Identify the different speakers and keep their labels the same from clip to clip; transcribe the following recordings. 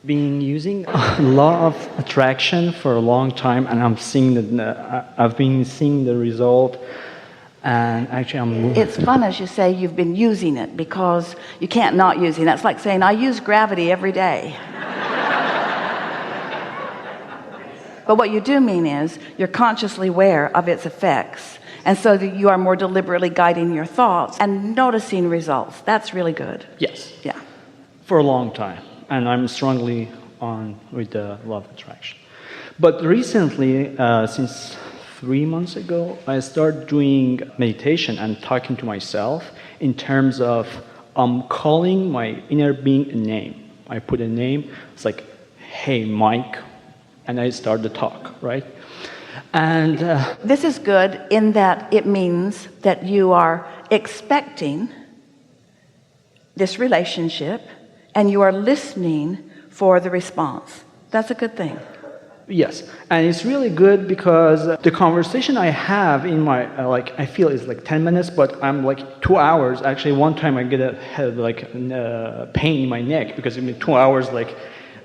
Speaker 1: been using law of attraction for a long time, and I've been seeing the result. And actually,
Speaker 2: It's fun as you say you've been using it, because you can't not use it. That's like saying I use gravity every day. But what you do mean is you're consciously aware of its effects, and so that you are more deliberately guiding your thoughts and noticing results. That's really good.
Speaker 1: Yes.
Speaker 2: Yeah.
Speaker 1: For a long time, and I'm strongly on with the law of attraction. But recently, since 3 months ago, I started doing meditation and talking to myself in terms of calling my inner being a name. I put a name. It's like, hey, Mike. And I start to talk, right? And
Speaker 2: this is good in that it means that you are expecting this relationship and you are listening for the response. That's a good thing.
Speaker 1: Yes, and it's really good because the conversation I have in my I feel it's like 10 minutes, but I'm like 2 hours. Actually, one time I had pain in my neck because in 2 hours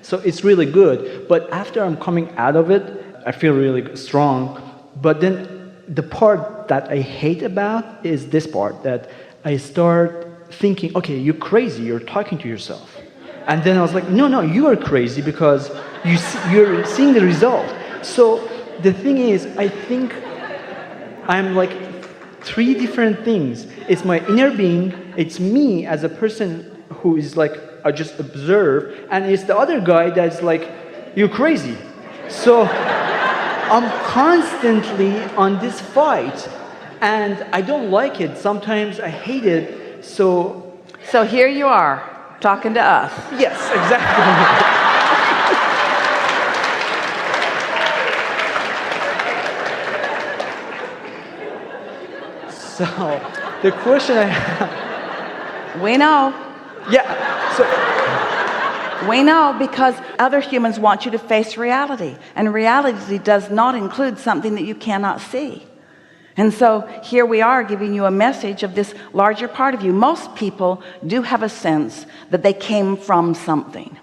Speaker 1: so it's really good. But after I'm coming out of it, I feel really strong. But then the part that I hate about is this part, that I start thinking, okay, you're crazy, you're talking to yourself. And then I was like, no, you are crazy because you're seeing the result. So the thing is, I think I'm like 3 different things. It's my inner being, it's me as a person who is I just observe, and it's the other guy that's like, you're crazy. So I'm constantly on this fight, and I don't like it. Sometimes I hate it. So
Speaker 2: here you are, talking to us.
Speaker 1: Yes, exactly. So the question I have...
Speaker 2: We know.
Speaker 1: Yeah.
Speaker 2: We know, because other humans want you to face reality, and reality does not include something that you cannot see. And so here we are giving you a message of this larger part of you. Most people do have a sense that they came from something,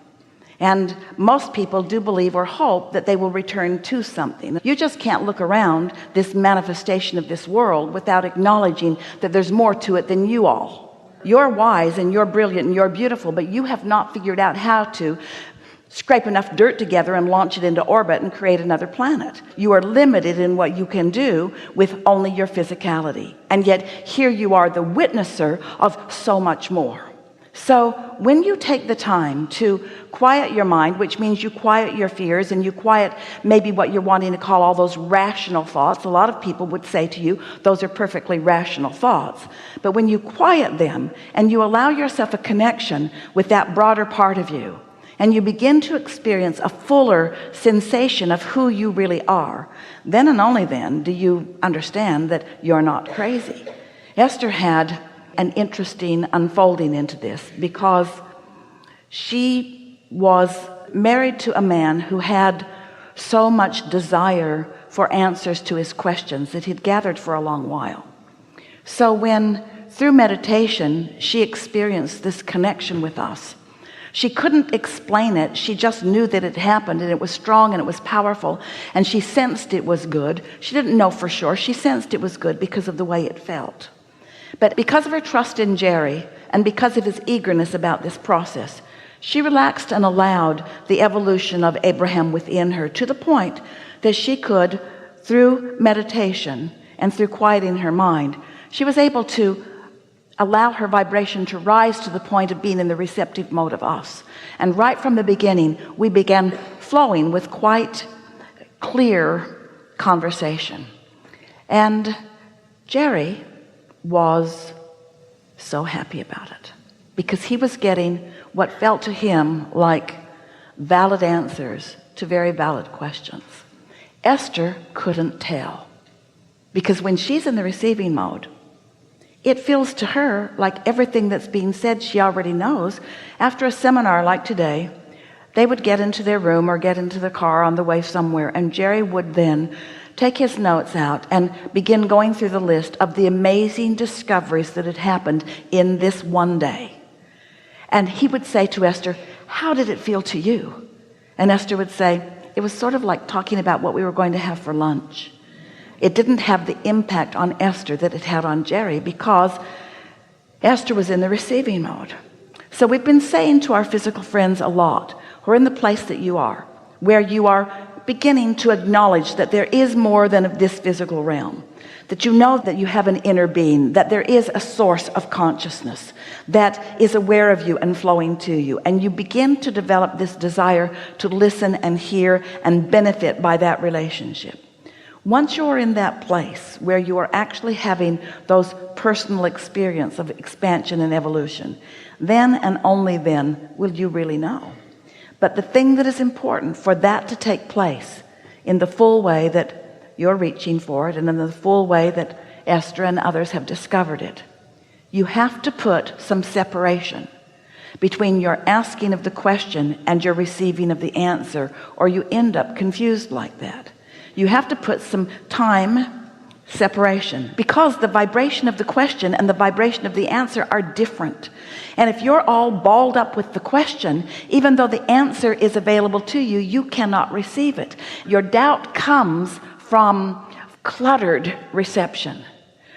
Speaker 2: and most people do believe or hope that they will return to something. You just can't look around this manifestation of this world without acknowledging that there's more to it than you all. You're wise and you're brilliant and you're beautiful, but you have not figured out how to scrape enough dirt together and launch it into orbit and create another planet. You are limited in what you can do with only your physicality, and yet here you are, the witnesser of so much more. So when you take the time to quiet your mind, which means you quiet your fears and you quiet maybe what you're wanting to call all those rational thoughts. A lot of people would say to you, those are perfectly rational thoughts. But when you quiet them and you allow yourself a connection with that broader part of you, and you begin to experience a fuller sensation of who you really are, then and only then do you understand that you're not crazy. Esther had an interesting unfolding into this, because she was married to a man who had so much desire for answers to his questions that he'd gathered for a long while. So when through meditation she experienced this connection with us, she couldn't explain it. She just knew that it happened, and it was strong and it was powerful, and she sensed it was good. She didn't know for sure. She sensed it was good because of the way it felt. But because of her trust in Jerry and because of his eagerness about this process, she relaxed and allowed the evolution of Abraham within her, to the point that she could, through meditation and through quieting her mind, she was able to allow her vibration to rise to the point of being in the receptive mode of us. And right from the beginning, we began flowing with quite clear conversation. And Jerry was so happy about it, because he was getting what felt to him like valid answers to very valid questions. Esther couldn't tell, because when she's in the receiving mode, it feels to her like everything that's being said she already knows. After a seminar like today, they would get into their room or get into the car on the way somewhere, and Jerry would then take his notes out and begin going through the list of the amazing discoveries that had happened in this one day. And he would say to Esther, how did it feel to you? And Esther would say, it was sort of like talking about what we were going to have for lunch. It didn't have the impact on Esther that it had on Jerry, because Esther was in the receiving mode. So we've been saying to our physical friends a lot, who are in the place that you are, where you are beginning to acknowledge that there is more than this physical realm, that you know that you have an inner being, that there is a source of consciousness that is aware of you and flowing to you, and you begin to develop this desire to listen and hear and benefit by that relationship. Once you're in that place where you are actually having those personal experience of expansion and evolution, then and only then will you really know. But the thing that is important for that to take place in the full way that you're reaching for it, and in the full way that Esther and others have discovered it, you have to put some separation between your asking of the question and your receiving of the answer, or you end up confused like that. You have to put some time separation, because the vibration of the question and the vibration of the answer are different. And if you're all balled up with the question, even though the answer is available to you, you cannot receive it. Your doubt comes from cluttered reception.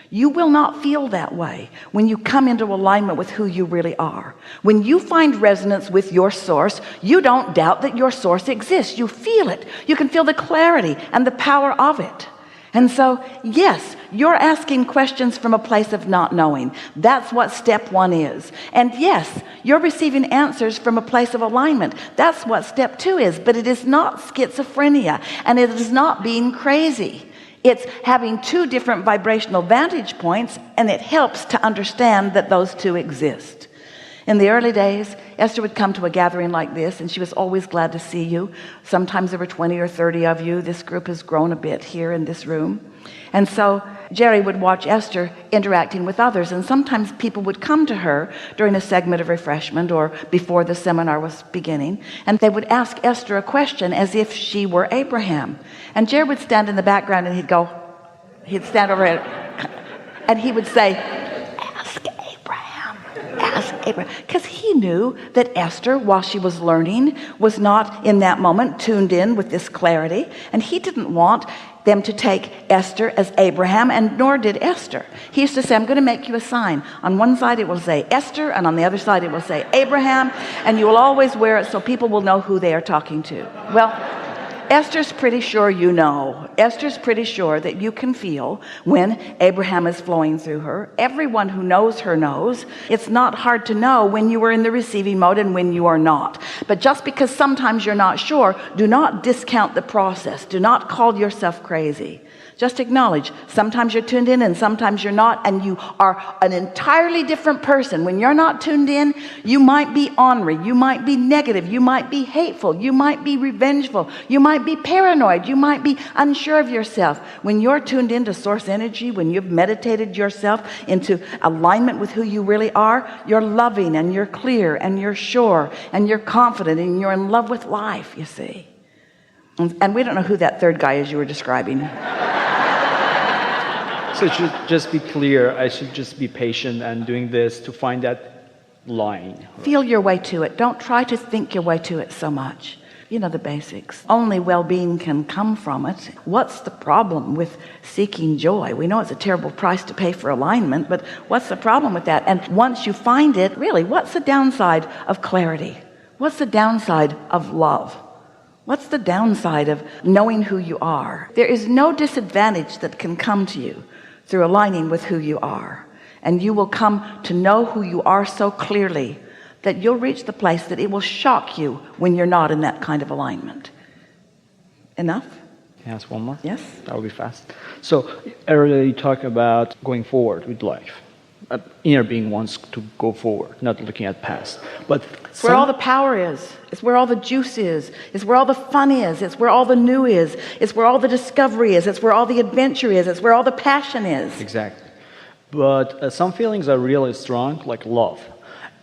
Speaker 2: You will not feel that way when you come into alignment with who you really are. When you find resonance with your source, you don't doubt that your source exists. You feel it. You can feel the clarity and the power of it. And so, yes, you're asking questions from a place of not knowing. That's what step one is. And yes, you're receiving answers from a place of alignment. That's what step two is. But it is not schizophrenia, and it is not being crazy. It's having two different vibrational vantage points, and it helps to understand that those two exist. In the early days, Esther would come to a gathering like this, and she was always glad to see you. Sometimes there were 20 or 30 of you. This group has grown a bit here in this room. And so Jerry would watch Esther interacting with others, and sometimes people would come to her during a segment of refreshment or before the seminar was beginning, and they would ask Esther a question as if she were Abraham. And Jerry would stand in the background, and he'd stand over it, and he would say, ask Abraham, because he knew that Esther, while she was learning, was not in that moment tuned in with this clarity, and he didn't want them to take Esther as Abraham, and nor did Esther. He used to say, I'm going to make you a sign. On one side it will say Esther, and on the other side it will say Abraham, and you will always wear it so people will know who they are talking to. Well, Esther's pretty sure you know. Esther's pretty sure that you can feel when Abraham is flowing through her. Everyone who knows her knows. It's not hard to know when you are in the receiving mode and when you are not. But just because sometimes you're not sure, do not discount the process. Do not call yourself crazy. Just acknowledge, sometimes you're tuned in and sometimes you're not, and you are an entirely different person. When you're not tuned in, you might be ornery, you might be negative, you might be hateful, you might be revengeful, you might be paranoid, you might be unsure of yourself. When you're tuned into source energy, when you've meditated yourself into alignment with who you really are, you're loving and you're clear and you're sure and you're confident and you're in love with life, you see. And we don't know who that third guy is you were describing.
Speaker 1: So it should just be clear. I should just be patient and doing this to find that line.
Speaker 2: Feel your way to it. Don't try to think your way to it so much. You know the basics. Only well-being can come from it. What's the problem with seeking joy? We know it's a terrible price to pay for alignment, but what's the problem with that? And once you find it, really, what's the downside of clarity? What's the downside of love? What's the downside of knowing who you are? There is no disadvantage that can come to you through aligning with who you are. And you will come to know who you are so clearly that you'll reach the place that it will shock you when you're not in that kind of alignment. Enough?
Speaker 1: Can I ask one more?
Speaker 2: Yes.
Speaker 1: That will be fast. So earlier you talked about going forward with life. Inner being wants to go forward, not looking at past. But
Speaker 2: it's where all the power is. It's where all the juice is. It's where all the fun is. It's where all the new is. It's where all the discovery is. It's where all the adventure is. It's where all the passion is.
Speaker 1: Exactly. But some feelings are really strong, like love.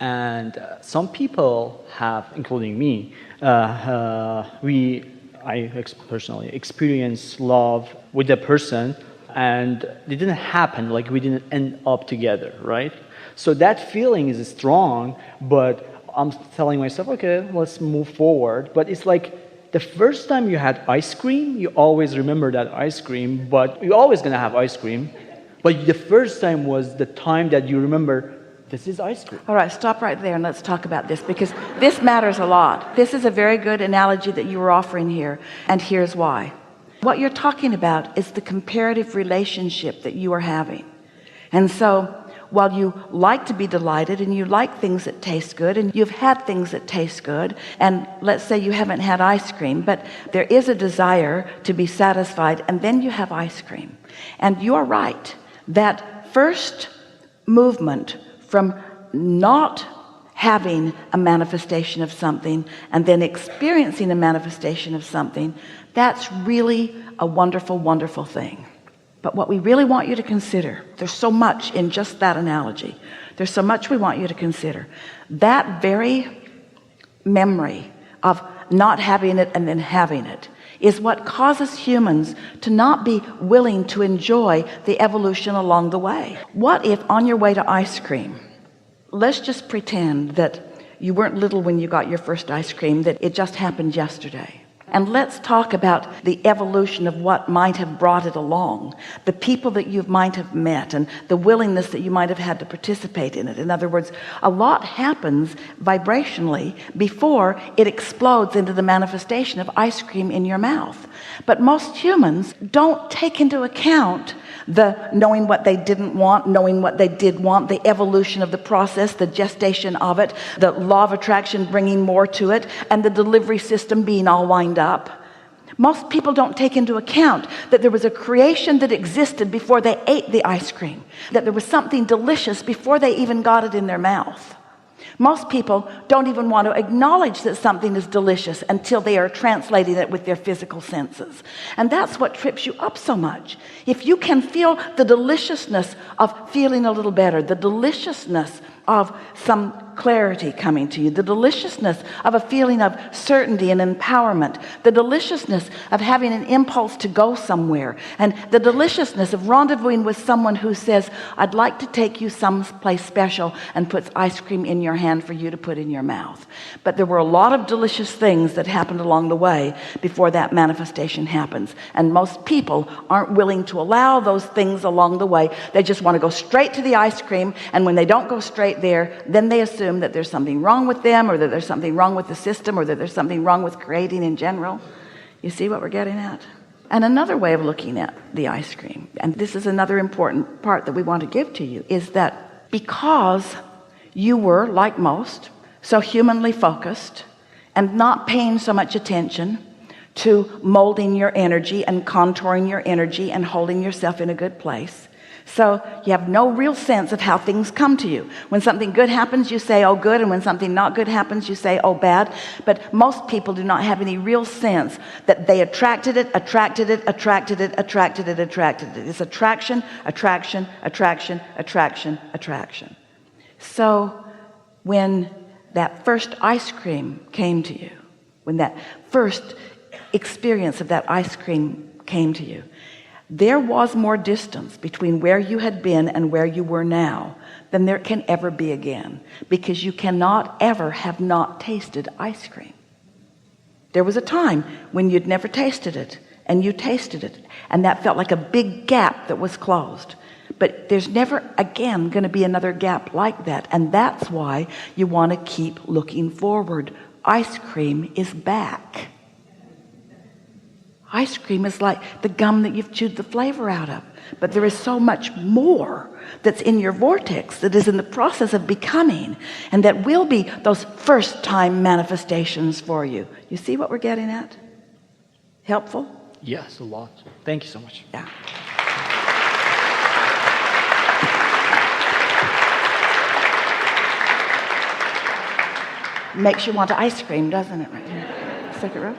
Speaker 1: And some people have, including me, personally experience love with a person, and it didn't happen, like we didn't end up together, right? So that feeling is strong, but I'm telling myself, okay, let's move forward. But it's like the first time you had ice cream, you always remember that ice cream, but you're always going to have ice cream. But the first time was the time that you remember, this is ice cream.
Speaker 2: All right, stop right there and let's talk about this, because this matters a lot. This is a very good analogy that you were offering here, and here's why. What you're talking about is the comparative relationship that you are having. And so while you like to be delighted and you like things that taste good and you've had things that taste good, and let's say you haven't had ice cream, but there is a desire to be satisfied, and then you have ice cream. And you're right, that first movement from not having a manifestation of something and then experiencing a manifestation of something, that's really a wonderful, wonderful thing. But what we really want you to consider, there's so much in just that analogy. There's so much we want you to consider. That very memory of not having it and then having it is what causes humans to not be willing to enjoy the evolution along the way. What if on your way to ice cream, let's just pretend that you weren't little when you got your first ice cream, that it just happened yesterday. And let's talk about the evolution of what might have brought it along, the people that you might have met, and the willingness that you might have had to participate in it. In other words, a lot happens vibrationally before it explodes into the manifestation of ice cream in your mouth. But most humans don't take into account the knowing what they didn't want, knowing what they did want, the evolution of the process, the gestation of it, the law of attraction bringing more to it, and the delivery system being all wind up. Most people don't take into account that there was a creation that existed before they ate the ice cream, that there was something delicious before they even got it in their mouth. Most people don't even want to acknowledge that something is delicious until they are translating it with their physical senses. And that's what trips you up so much. If you can feel the deliciousness of feeling a little better, the deliciousness of some clarity coming to you, the deliciousness of a feeling of certainty and empowerment, the deliciousness of having an impulse to go somewhere, and the deliciousness of rendezvousing with someone who says, I'd like to take you someplace special, and puts ice cream in your hand for you to put in your mouth. But there were a lot of delicious things that happened along the way before that manifestation happens, and most people aren't willing to allow those things along the way. They just want to go straight to the ice cream, and when they don't go straight there, then they assume that there's something wrong with them, or that there's something wrong with the system, or that there's something wrong with creating in general. You see what we're getting at? And another way of looking at the ice cream, and this is another important part that we want to give to you, is that because you were, like most, so humanly focused and not paying so much attention to molding your energy and contouring your energy and holding yourself in a good place, so you have no real sense of how things come to you. When something good happens, you say, oh, good. And when something not good happens, you say, oh, bad. But most people do not have any real sense that they attracted it. It's attraction, attraction, attraction, attraction, attraction. So when that first ice cream came to you, when that first experience of that ice cream came to you, there was more distance between where you had been and where you were now than there can ever be again, because you cannot ever have not tasted ice cream. There was a time when you'd never tasted it, and you tasted it, and that felt like a big gap that was closed. But there's never again going to be another gap like that, and that's why you want to keep looking forward. Ice cream is back. Ice cream is like the gum that you've chewed the flavor out of. But there is so much more that's in your vortex that is in the process of becoming, and that will be those first time manifestations for you. You see what we're getting at? Helpful?
Speaker 1: Yes, a lot. Thank you so much.
Speaker 2: Yeah. Makes you want ice cream, doesn't it? Right here. Second row.